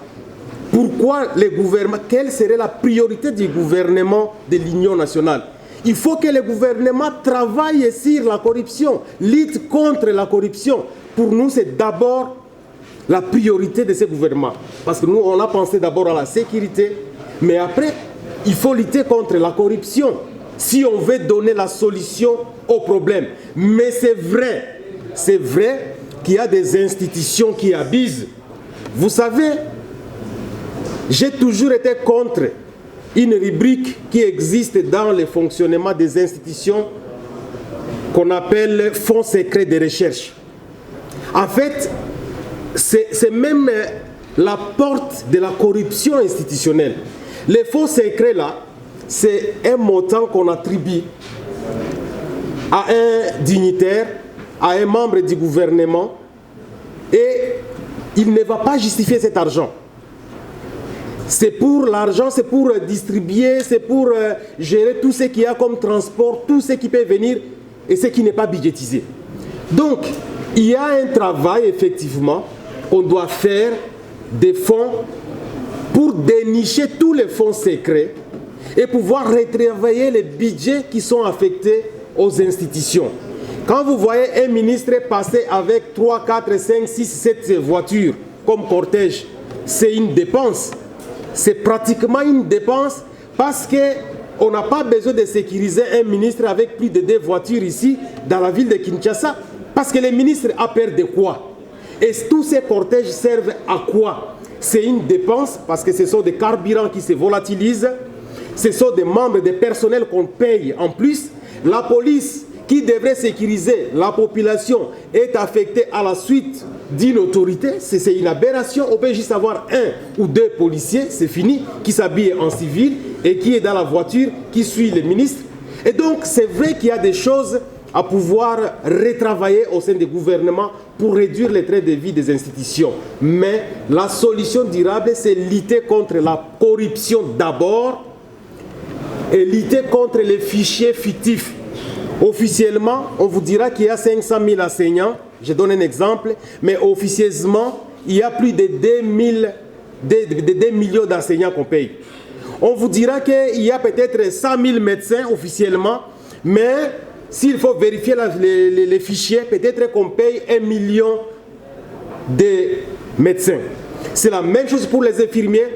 B: pourquoi le gouvernement, quelle serait la priorité du gouvernement de l'Union nationale? Il faut que le gouvernement travaille sur la corruption, lutte contre la corruption. Pour nous, c'est d'abord la priorité de ce gouvernement. Parce que nous, on a pensé d'abord à la sécurité, mais après, il faut lutter contre la corruption si on veut donner la solution au problème. Mais c'est vrai qu'il y a des institutions qui abusent. Vous savez, j'ai toujours été contre une rubrique qui existe dans le fonctionnement des institutions qu'on appelle fonds secrets de recherche. En fait, c'est même la porte de la corruption institutionnelle. Les fonds secrets là, c'est un montant qu'on attribue à un dignitaire, à un membre du gouvernement, et il ne va pas justifier cet argent. C'est pour l'argent, c'est pour distribuer, c'est pour gérer tout ce qu'il y a comme transport, tout ce qui peut venir et ce qui n'est pas budgétisé. Donc, il y a un travail effectivement qu'on doit faire des fonds pour dénicher tous les fonds secrets et pouvoir retravailler les budgets qui sont affectés aux institutions. Quand vous voyez un ministre passer avec 3, 4, 5, 6, 7 voitures comme cortège, c'est une dépense. C'est pratiquement une dépense parce qu'on n'a pas besoin de sécuriser un ministre avec plus de 2 voitures ici dans la ville de Kinshasa. Parce que les ministres ont peur de quoi? Et tous ces cortèges servent à quoi? C'est une dépense parce que ce sont des carburants qui se volatilisent. Ce sont des membres, des personnels qu'on paye en plus. La police qui devrait sécuriser la population est affectée à la suite d'une autorité. C'est une aberration. On peut juste avoir 1 ou 2 policiers, c'est fini, qui s'habillent en civil et qui est dans la voiture, qui suit les ministres. Et donc c'est vrai qu'il y a des choses à pouvoir retravailler au sein du gouvernement pour réduire les traits de vie des institutions. Mais la solution durable, c'est lutter contre la corruption d'abord et lutter contre les fichiers fictifs. Officiellement, on vous dira qu'il y a 500 000 enseignants, je donne un exemple, mais officieusement, il y a plus de 2 millions d'enseignants qu'on paye. On vous dira qu'il y a peut-être 100 000 médecins officiellement, mais s'il faut vérifier les fichiers, peut-être qu'on paye 1 million de médecins. C'est la même chose pour les infirmiers,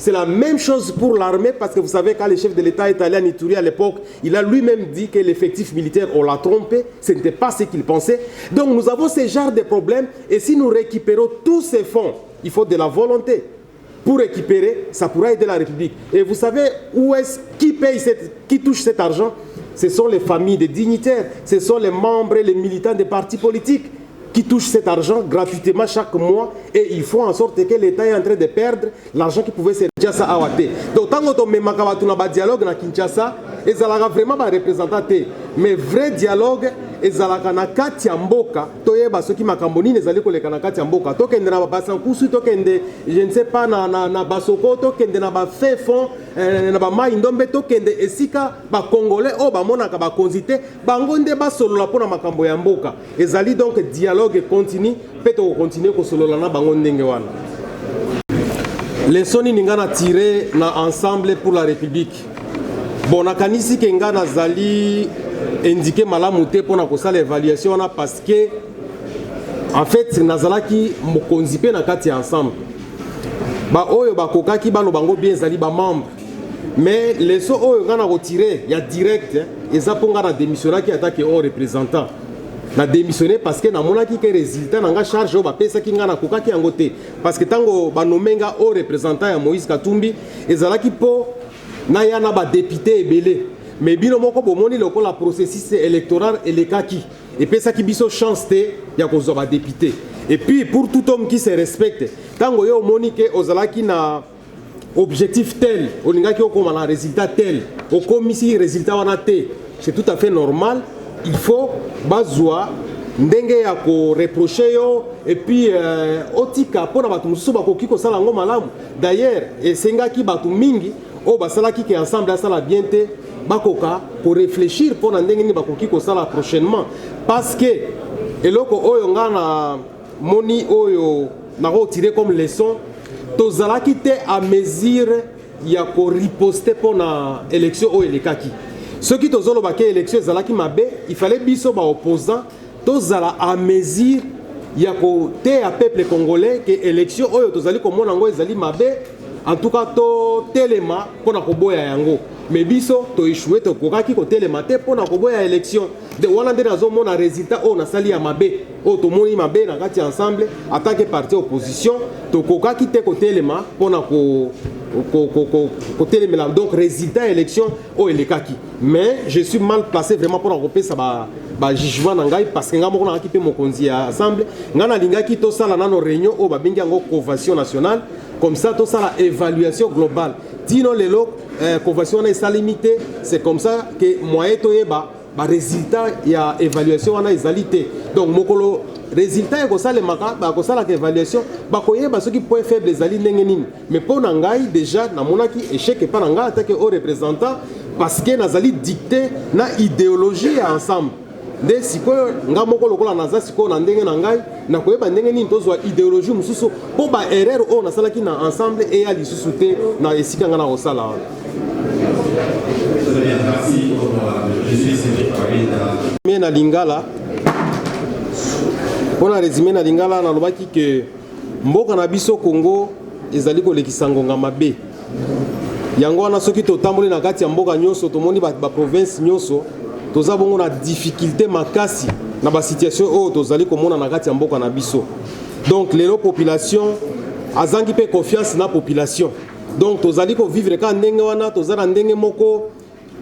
B: C'est la même chose pour l'armée, parce que vous savez, quand le chef de l'État est allé à Ituri à l'époque, il a lui-même dit que l'effectif militaire, on l'a trompé, ce n'était pas ce qu'il pensait. Donc nous avons ce genre de problèmes, et si nous récupérons tous ces fonds, il faut de la volonté. Pour récupérer, ça pourra aider la République. Et vous savez qui touche cet argent? Ce sont les familles des dignitaires, ce sont les membres et les militants des partis politiques qui touchent cet argent gratuitement chaque mois, et il faut en sorte que l'État est en train de perdre l'argent qui pouvait servir à Awate. Donc tant qu'on met un dialogue dans Kinshasa, et ça va vraiment représenter, mais vrai dialogue, et ça va na kati ya mboka, toyeba soki makamboni nezali koleka na kati ya mboka, tokende na basankusu, tokende je ne sais pas na basoko, tokende na ba fefon, na ba mai ndombe, tokende esika ba congolais o ba monaka ba konzite, bango nde ba solola pona makambo ya mboka. Ezali donc dialogue continue, peut-être continuer ko solola na bango ndenge wana. Leçon ni ngana tiré na ensemble pour la République. Bon, nakanisi ke ngana zali indiqué malamu te pona ko sala évaluation na parce que en fait nazalaki mokonzi pe na kati ensemble. Ba oyo ba kokaki bano bango bien zali ba membre. Mais leçon oyo ngana retirer ya direct eza ponga na démissionnaki attaqué au représentant. Na démissionné parce que na monaki ke résultat nga charge o ba pesa ki ngana kokaki yango te parce que tango ba nomenga au représentant ya Moïse Katumbi ezalaki po na yana ba député ebele. Mais bino moko bomoni lokola processus électoral elekaki et pesa ki biso chance te ya kozwa ba député. Et puis pour tout homme qui se respecte, tango yo moni ke ozalaki na objectif tel, olingaki okoma na résultat tel, okomisi résultat wana te, c'est tout à fait normal. Il faut bazwa ndenge ya ko reprocher yo et puis otika pona batu mususu bakoki ko sala ngo malamu. D'ailleurs esengaki batu mingi o basalaki ke ensemble asala bien te bakoka pour réfléchir pour ndenge ni bakoki ko sala prochainement parce que eloko oyo ngana moni oyo na ko tirer comme leçon tozalaki te à mesure ya ko riposter pour na élection o elekaki. Ceux qui tozolo ba ke élection ezalaki mabe, il fallait biso ba opposant tozala à mesure ya ko te à peuple congolais que élection oyo tozali komona ngo ezali mabe. En tout cas, to telema pona koboya yango. Mais biso to échoué to kokaki ko telema te pona koboya élection. De wana nde nazo mona résultat o na sali ya mabe. O to moni mabe na kati ensemble attaquer parti opposition to kokaki te ko telema pona ko telemela. Donc résultat élection o elekaki. Mais je suis mal placé vraiment pour enroper ça ba jugement na ngai parce que nga moko na kipe mokonzi ya ensemble nga na lingaki to sala na no réunion o ba bengi yango convention nationale. Comme ça, tout ça, la évaluation globale. Tino lelo, convention est limité. C'est comme ça que moi et toi, bah résultat, il y a évaluation en égalité. Donc, mon résultat est comme ça, les magas, bah comme ça la évaluation, bah quoi, bah ceux qui point faible les alliés n'engagent. Mais pour Nangai déjà, na monaki échec et pas Nangai attaqué aux représentants parce que nazali dicté na idéologie ensemble. De siko nga moko lokola naza siko na ndenge na ngai na koyeba ndenge nini tozwa idéologie mususu po ba erreur o na salaki na ensemble et ya lisusu te na esika nga na osala.
C: Merci pour je suis
B: mais na lingala on a résumé na lingala na lobaki que mboka na biso Congo ezali ko lekisa ngonga mabe yango wana soki to tamboli na kati ya mboka nyonso to moni ba province nyonso nous avons une difficulté makasi dans la situation où nous allons komona na kati ya mboka na biso. Donc les populations azangi pe confiance na population. Donc nous allons vivre ka ndenge wana tozala ndenge moko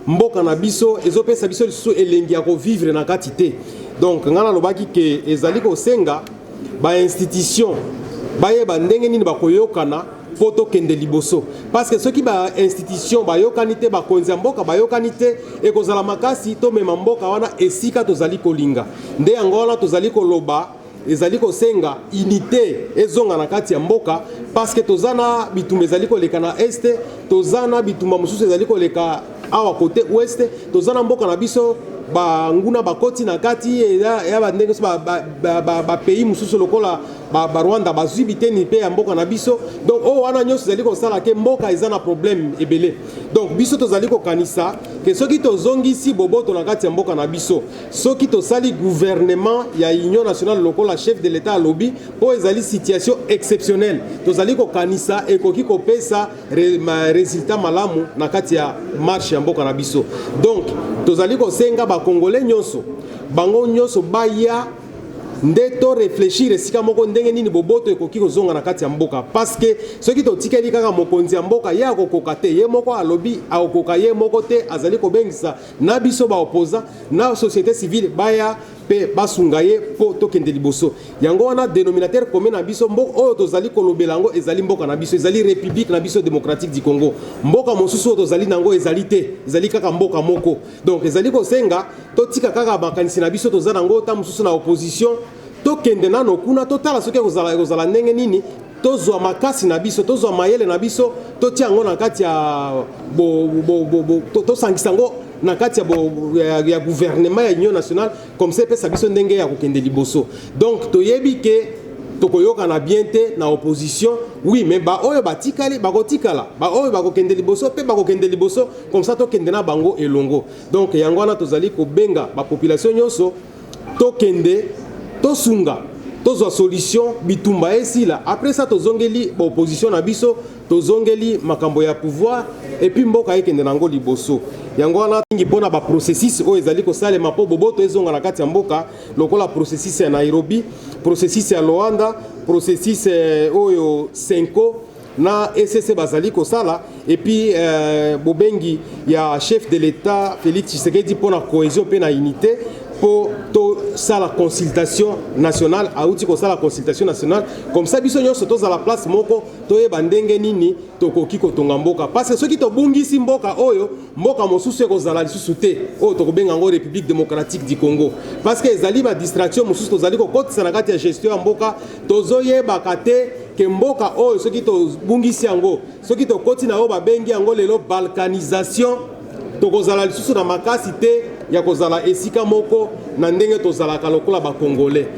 B: mboka na biso ezopesa biso lisusu elengi ya ko vivre na kati te. Donc ngana lobaki ke ezali ko senga ba institution bayeba ndenge nini bakoyokana poto kende liboso parce que ceux qui ba institution ba yokanité ba konza mboka ba yokanité et kozala makasi to mema mboka wana esika tozali kolinga nde angola tozali koloba ezali ko senga unité ezonga na kati ya mboka parce que tozana bitumba ezali koleka na este tozana bitumba mususu ezali koleka awa côté ouest tozana mboka na biso ba nguna bakoti na kati ya ba ndenge ba pays mususu lokola Rwanda bazwi biteni pe ya mboka na biso. Donc o wana nyonso zali ko sala ke mboka eza na problème ebele. Donc biso tozali ko kanisa ke soki tozongisi boboto na kati ya mboka na biso, soki tosali gouvernement ya Union nationale lokola chef de l'état lobby po ezali situation exceptionnelle, tozali ko kanisa ekoki ko pesa résultat malamu na kati ya marche ya mboka na biso. Donc tozali ko senga ba congolais nyonso bango nyonso baya ndeto réfléchir esika moko ndenge nini boboto ekoki kozonga na kati ya mboka, parce que soki totikeli kaka mokonzi ya mboka ye akokoka te, ye moko alobi akokoka ye moko te, azali kobengisa na biso ba opposant na société civile baya pe basunga ye po tokende liboso. Yango wana dénominateur commun na biso mboka oyo tozali kolobela yango ezali mboka na biso, ezali république na biso démocratique du Congo. Mboka mosusu tozali nango ezali te, ezali kaka mboka moko. Donc ezali kosenga totika kaka makanisi na biso tozana nango ta mosusu na opposition tokende nano kuna totala soki kozala ndenge nini tozwa makasi na biso, tozwa mayele na biso, totia yango na kati ya tosangisa yango na kati ya gouvernement ya Union nationale, comme ça pesa biso ndenge ya kokende liboso. Donc toyebi ke tokoyoka na bien te na opposition, oui, mais ba oyo batikali bakotikala, ba oyo bakokende liboso pe bakokende liboso, comme ça tokende na bango elongo. Donc yango wana tozali ko benga ba population nyonso tokende tosunga tozwa solution bitumba esila. Après ça tozongeli ba opposition na biso, tozongeli makambo ya pouvoir et puis mboka ekende nango liboso. Yango wana tingi pona ba processus oyo ezali ko salema po boboto ezonga na kati ya mboka lokola processus ya Nairobi, processus ya Luanda, processus oyo Senko na ECC bazali ko sala, et puis bobengi ya chef de l'état Félix Tshisekedi pona cohésion pe na unité pour ça la consultation nationale, auti ko ça la consultation nationale, comme ça biso nyonso toza la place moko toyeba ndenge nini tokoki kotonga mboka, parce que ceux qui to bungisi mboka oyo mboka mosusu ekozala lisusu te oyo tokobenga ngo République démocratique du Congo, parce que ezali ba distraction mosusu tozali ko kotisa na kati ya gestion ya mboka, tozoyeba kate ke mboka oyo ceux qui to bungisi yango, ceux qui to koti na oyo babengi yango lelo balkanisation, tokozala lisusu na makasi te ya kozala esika moko na ndenge tozalaka lokola ba Congolais.